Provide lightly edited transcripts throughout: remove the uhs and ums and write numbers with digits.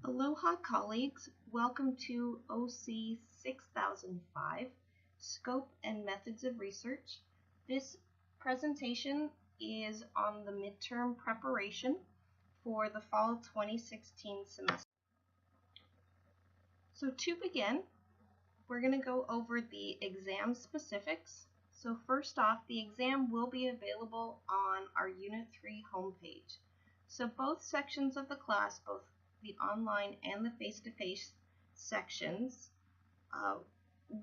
Aloha colleagues, welcome to OC 6005, Scope and Methods of Research. This presentation is on the midterm preparation for the fall 2016 semester. So to begin, we're going to go over the exam specifics. So first off, the exam will be available on our Unit 3 homepage. So both sections of the class, both the online and the face-to-face sections,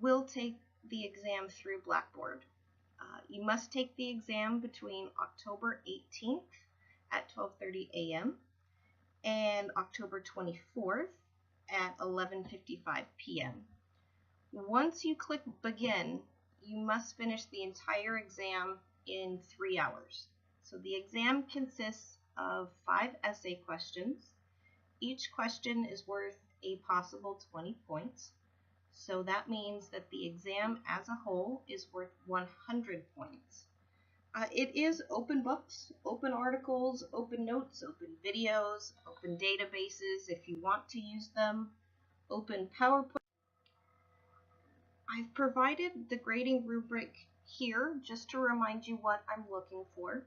will take the exam through Blackboard. You must take the exam between October 18th at 12:30 a.m. and October 24th at 11:55 p.m. Once you click begin, you must finish the entire exam in 3 hours. So the exam consists of 5 essay questions. Each question is worth a possible 20 points. So that means that the exam as a whole is worth 100 points. It is open books, open articles, open notes, open videos, open databases if you want to use them, open PowerPoint. I've provided the grading rubric here just to remind you what I'm looking for.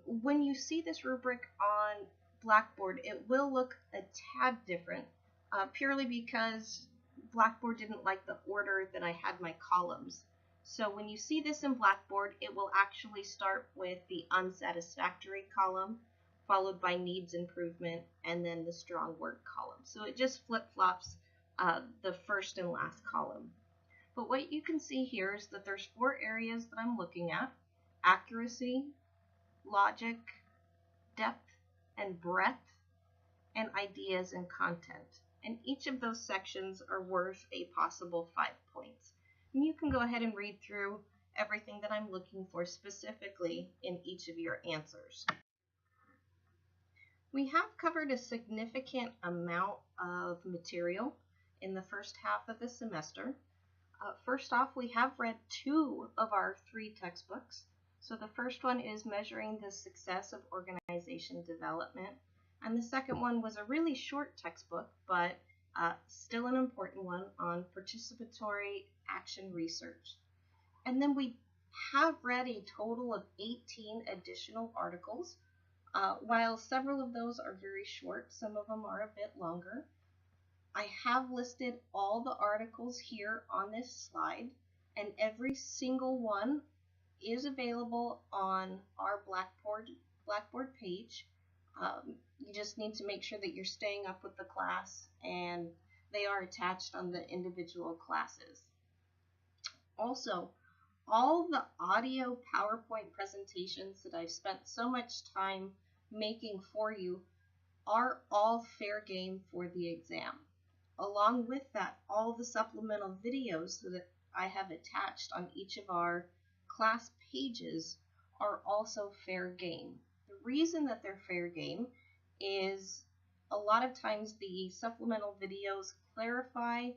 When you see this rubric on Blackboard, it will look a tad different, purely because Blackboard didn't like the order that I had my columns. So when you see this in Blackboard, it will actually start with the unsatisfactory column, followed by needs improvement, and then the strong word column. So it just flip-flops the first and last column. But what you can see here is that there's 4 areas that I'm looking at: accuracy, logic, depth and breadth, and ideas and content. And each of those sections are worth a possible 5 points. And you can go ahead and read through everything that I'm looking for specifically in each of your answers. We have covered a significant amount of material in the first half of the semester. First off, we have read 2 of our 3 textbooks. So the first one is Measuring the Success of Organization Development, and the second one was a really short textbook, but still an important one, on Participatory Action Research. And then we have read a total of 18 additional articles. While several of those are very short, some of them are a bit longer. I have listed all the articles here on this slide, and every single one is available on our Blackboard page. You just need to make sure that you're staying up with the class, and they are attached on the individual classes. Also, all the audio PowerPoint presentations that I've spent so much time making for you are all fair game for the exam. Along with that, all the supplemental videos that I have attached on each of our class pages are also fair game. The reason that they're fair game is a lot of times the supplemental videos clarify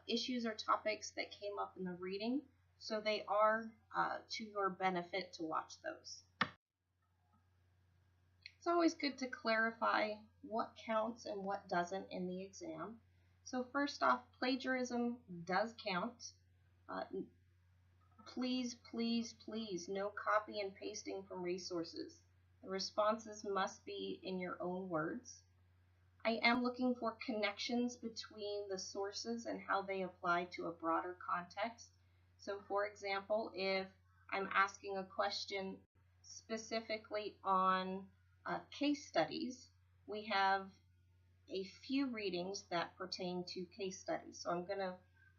issues or topics that came up in the reading, so they are to your benefit to watch those. It's always good to clarify what counts and what doesn't in the exam. So first off, plagiarism does count. Please, please, please, no copy and pasting from resources. The responses must be in your own words. I am looking for connections between the sources and how they apply to a broader context. So for example, if I'm asking a question specifically on case studies, we have a few readings that pertain to case studies. So I'm going to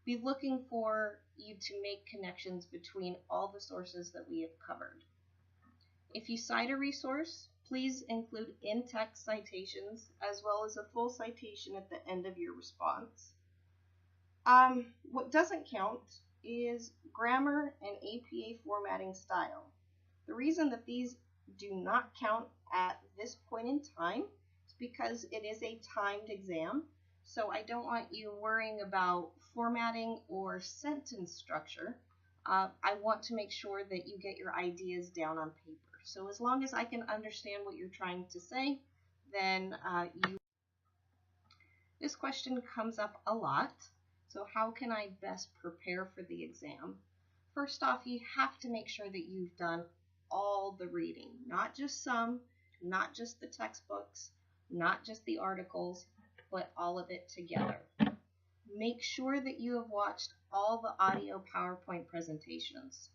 be looking for you to make connections between all the sources that we have covered. If you cite a resource, please include in-text citations as well as a full citation at the end of your response. What doesn't count is grammar and APA formatting style. The reason that these do not count at this point in time is because it is a timed exam. So I don't want you worrying about formatting or sentence structure. I want to make sure that you get your ideas down on paper. So as long as I can understand what you're trying to say, then This question comes up a lot. So how can I best prepare for the exam? First off, you have to make sure that you've done all the reading, not just some, not just the textbooks, not just the articles, but all of it together. Make sure that you have watched all the audio PowerPoint presentations.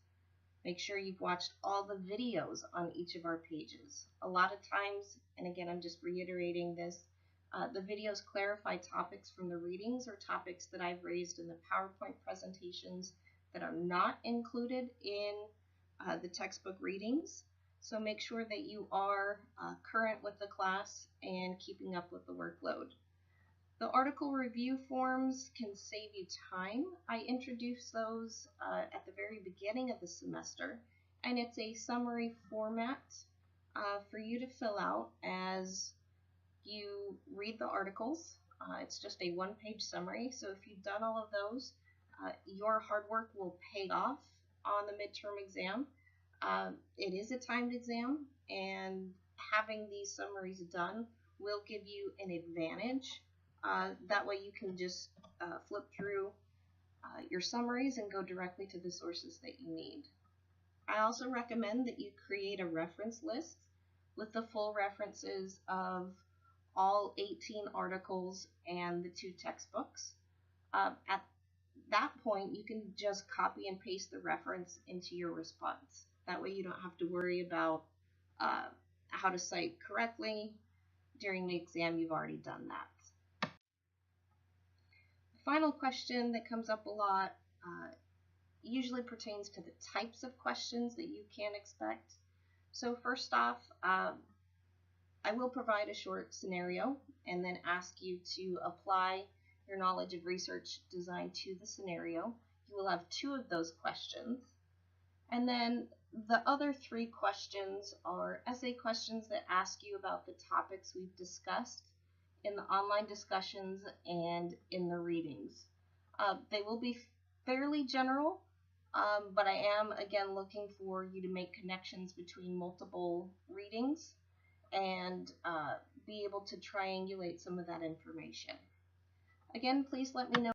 Make sure you've watched all the videos on each of our pages. A lot of times, and again, I'm just reiterating this, the videos clarify topics from the readings or topics that I've raised in the PowerPoint presentations that are not included in the textbook readings. So make sure that you are current with the class and keeping up with the workload. The article review forms can save you time. I introduced those at the very beginning of the semester, and it's a summary format for you to fill out as you read the articles. It's just a one-page summary, so if you've done all of those, your hard work will pay off on the midterm exam. It is a timed exam, and having these summaries done will give you an advantage. That way you can just flip through your summaries and go directly to the sources that you need. I also recommend that you create a reference list with the full references of all 18 articles and the 2 textbooks. At that point, you can just copy and paste the reference into your response. That way you don't have to worry about how to cite correctly. During the exam, you've already done that. The final question that comes up a lot usually pertains to the types of questions that you can expect. So first off, I will provide a short scenario and then ask you to apply your knowledge of research design to the scenario. You will have 2 of those questions. And then the other 3 questions are essay questions that ask you about the topics we've discussed in the online discussions and in the readings. They will be fairly general, but I am again looking for you to make connections between multiple readings and be able to triangulate some of that information. Again, please let me know